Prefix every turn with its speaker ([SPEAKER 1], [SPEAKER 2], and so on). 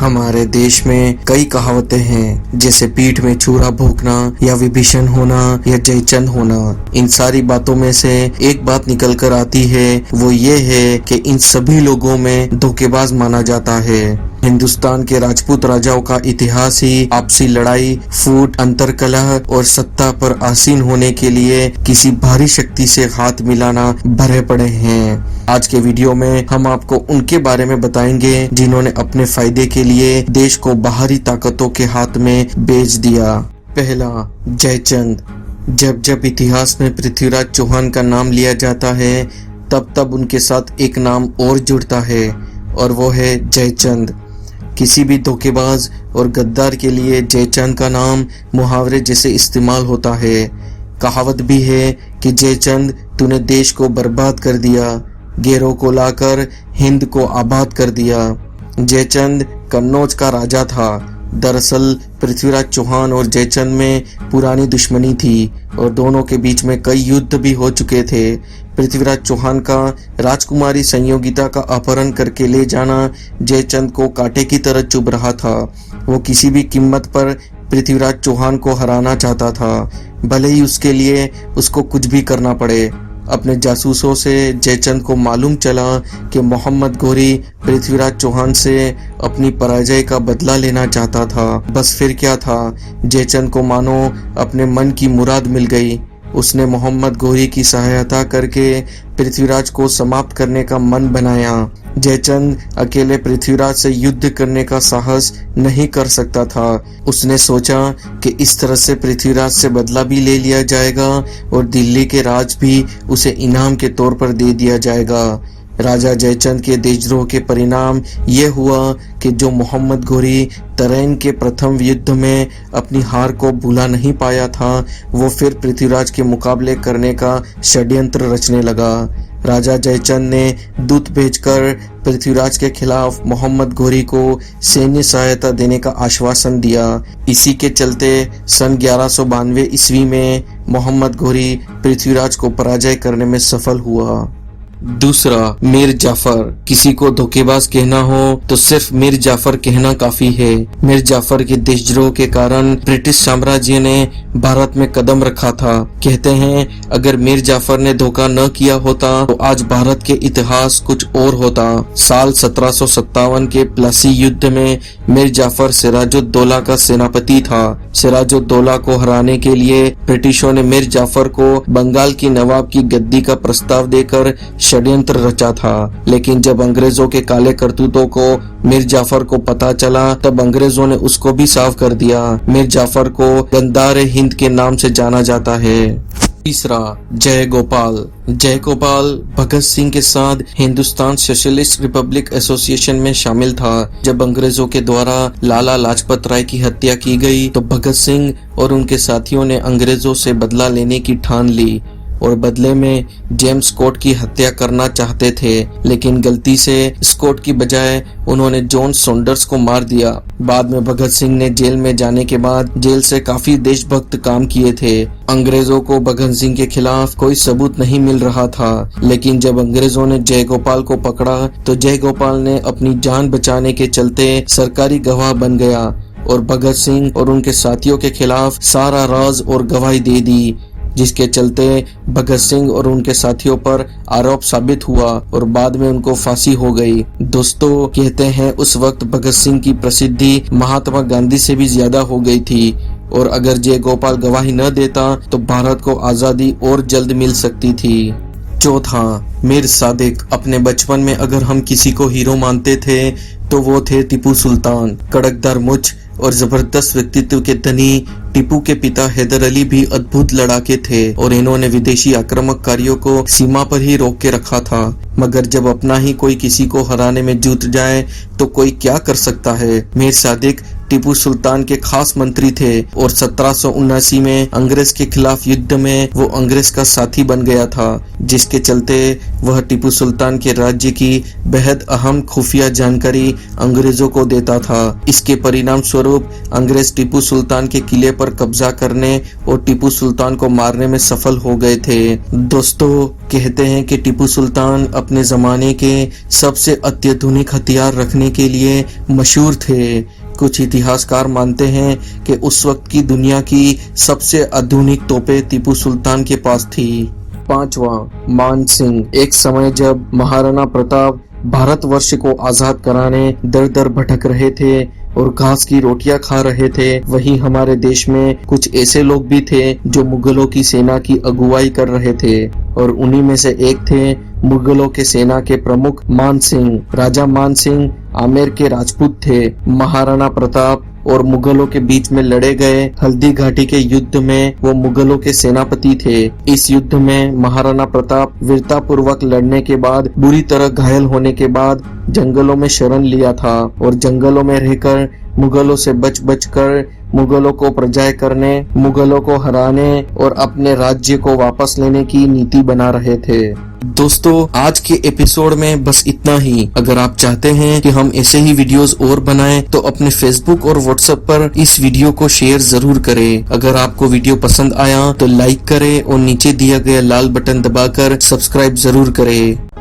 [SPEAKER 1] हमारे देश में कई कहावतें हैं, जैसे पीठ में छुरा भोंकना या विभीषण होना या जयचंद होना। इन सारी बातों में से एक बात निकल कर आती है, वो ये है कि इन सभी लोगों में धोखेबाज माना जाता है। हिंदुस्तान के राजपूत राजाओं का इतिहास ही आपसी लड़ाई, फूट, अंतरकलह और सत्ता पर आसीन होने के लिए किसी भारी शक्ति से हाथ मिलाना भरे पड़े हैं। आज के वीडियो में हम आपको उनके बारे में बताएंगे जिन्होंने अपने फायदे के लिए देश को बाहरी ताकतों के हाथ में बेच दिया। पहला, जयचंद। जब जब इतिहास में पृथ्वीराज चौहान का नाम लिया जाता है, तब तब उनके साथ एक नाम और जुड़ता है और वो है जयचंद। किसी भी धोखेबाज और गद्दार के लिए जयचंद का नाम मुहावरे जैसे इस्तेमाल होता है। कहावत भी है कि जयचंद, तूने देश को बर्बाद कर दिया, गैरों को लाकर हिंद को आबाद कर दिया। जयचंद कन्नौज का राजा था। दरअसल पृथ्वीराज चौहान और जयचंद में पुरानी दुश्मनी थी और दोनों के बीच में कई युद्ध भी हो चुके थे। पृथ्वीराज चौहान का राजकुमारी संयोगिता का अपहरण करके ले जाना जयचंद को कांटे की तरह चुभ रहा था। वो किसी भी कीमत पर पृथ्वीराज चौहान को हराना चाहता था, भले ही उसके लिए उसको कुछ भी करना पड़े। अपने जासूसों से जयचंद को मालूम चला कि मोहम्मद घोरी पृथ्वीराज चौहान से अपनी पराजय का बदला लेना चाहता था। बस फिर क्या था, जयचंद को मानो अपने मन की मुराद मिल गई। उसने मोहम्मद घोरी की सहायता करके पृथ्वीराज को समाप्त करने का मन बनाया। जयचंद अकेले पृथ्वीराज से युद्ध करने का साहस नहीं कर सकता था। उसने सोचा कि इस तरह से पृथ्वीराज से बदला भी ले लिया जाएगा और दिल्ली के राज भी उसे इनाम के तौर पर दे दिया जाएगा। राजा जयचंद के देशद्रोह के परिणाम ये हुआ कि जो मोहम्मद घोरी तरैन के प्रथम युद्ध में अपनी हार को भुला नहीं पाया था, वो फिर पृथ्वीराज के मुकाबले करने का षड्यंत्र रचने लगा। राजा जयचंद ने दूत भेजकर पृथ्वीराज के खिलाफ मोहम्मद घोरी को सैन्य सहायता देने का आश्वासन दिया। इसी के चलते सन 1192 ईस्वी में मोहम्मद घोरी पृथ्वीराज को पराजय करने में सफल हुआ। दूसरा, मीर जाफर। किसी को धोखेबाज कहना हो तो सिर्फ मीर जाफर कहना काफी है। मीर जाफर के देशद्रोह के कारण ब्रिटिश साम्राज्य ने भारत में कदम रखा था। कहते हैं अगर मीर जाफर ने धोखा न किया होता तो आज भारत के इतिहास कुछ और होता। साल 1757 के प्लासी युद्ध में मीर जाफर सिराजुद्दौला का सेनापति था। सिराजुद्दौला को हराने के लिए ब्रिटिशों ने मीर जाफर को बंगाल की नवाब की गद्दी का प्रस्ताव देकर षड्यंत्र रचा था। लेकिन जब अंग्रेजों के काले करतूतों को मीर जाफर को पता चला, तब अंग्रेजों ने उसको भी साफ कर दिया। मीर जाफर को गद्दार हिंद के नाम से जाना जाता है। तीसरा, जय गोपाल। जय गोपाल भगत सिंह के साथ हिंदुस्तान सोशलिस्ट रिपब्लिक एसोसिएशन में शामिल था। जब अंग्रेजों के द्वारा लाला लाजपत राय की हत्या की गई तो भगत सिंह और उनके साथियों ने अंग्रेजों से बदला लेने की ठान ली और बदले में जेम्स स्कॉट की हत्या करना चाहते थे, लेकिन गलती से स्कॉट की बजाय उन्होंने जॉन सॉन्डर्स को मार दिया। बाद में भगत सिंह ने जेल में जाने के बाद जेल से काफी देशभक्त काम किए थे। अंग्रेजों को भगत सिंह के खिलाफ कोई सबूत नहीं मिल रहा था, लेकिन जब अंग्रेजों ने जय गोपाल को पकड़ा तो जय गोपाल ने अपनी जान बचाने के चलते सरकारी गवाह बन गया और भगत सिंह और उनके साथियों के खिलाफ सारा राज और गवाही दे दी, जिसके चलते भगत सिंह और उनके साथियों पर आरोप साबित हुआ और बाद में उनको फांसी हो गई। दोस्तों, कहते हैं उस वक्त भगत सिंह की प्रसिद्धि महात्मा गांधी से भी ज्यादा हो गई थी और अगर जय गोपाल गवाही न देता तो भारत को आजादी और जल्द मिल सकती थी। चौथा, मीर सादिक। अपने बचपन में अगर हम किसी को हीरो मानते थे तो वो थे टीपू सुल्तान। कड़कदार मुछ और जबरदस्त व्यक्तित्व के धनी टीपू के पिता हैदर अली भी अद्भुत लड़ाके थे और इन्होंने विदेशी आक्रमणकारियों को सीमा पर ही रोक के रखा था। मगर जब अपना ही कोई किसी को हराने में जुट जाए तो कोई क्या कर सकता है। मीर सादिक टीपू सुल्तान के खास मंत्री थे और 1779 में अंग्रेज के खिलाफ युद्ध में वो अंग्रेज का साथी बन गया था, जिसके चलते वह टीपू सुल्तान के राज्य की बेहद अहम खुफिया जानकारी अंग्रेजों को देता था। इसके परिणाम स्वरूप अंग्रेज टीपू सुल्तान के किले पर कब्जा करने और टीपू सुल्तान को मारने में सफल हो गए थे। दोस्तों, कहते हैं कि टीपू सुल्तान अपने जमाने के सबसे अत्याधुनिक हथियार रखने के लिए मशहूर थे। कुछ इतिहासकार मानते हैं कि उस वक्त की दुनिया की सबसे आधुनिक तोपें टीपू सुल्तान के पास थी। 5वां, मान सिंह। एक समय जब महाराणा प्रताप भारतवर्ष को आजाद कराने दर दर भटक रहे थे और घास की रोटियां खा रहे थे, वहीं हमारे देश में कुछ ऐसे लोग भी थे जो मुगलों की सेना की अगुवाई कर रहे थे, और उन्हीं में से एक थे मुगलों के सेना के प्रमुख मान सिंह। राजा मान सिंह आमेर के राजपूत थे। महाराणा प्रताप और मुगलों के बीच में लड़े गए हल्दी घाटी के युद्ध में वो मुगलों के सेनापति थे। इस युद्ध में महाराणा प्रताप वीरता पूर्वक लड़ने के बाद बुरी तरह घायल होने के बाद जंगलों में शरण लिया था और जंगलों में रहकर मुगलों से बच कर मुगलों को पराजय करने, मुगलों को हराने और अपने राज्य को वापस लेने की नीति बना रहे थे। दोस्तों, आज के एपिसोड में बस इतना ही। अगर आप चाहते हैं कि हम ऐसे ही वीडियोस और बनाएं तो अपने फेसबुक और व्हाट्सएप पर इस वीडियो को शेयर जरूर करें। अगर आपको वीडियो पसंद आया तो लाइक करें और नीचे दिया गया लाल बटन दबाकर सब्सक्राइब जरूर करें।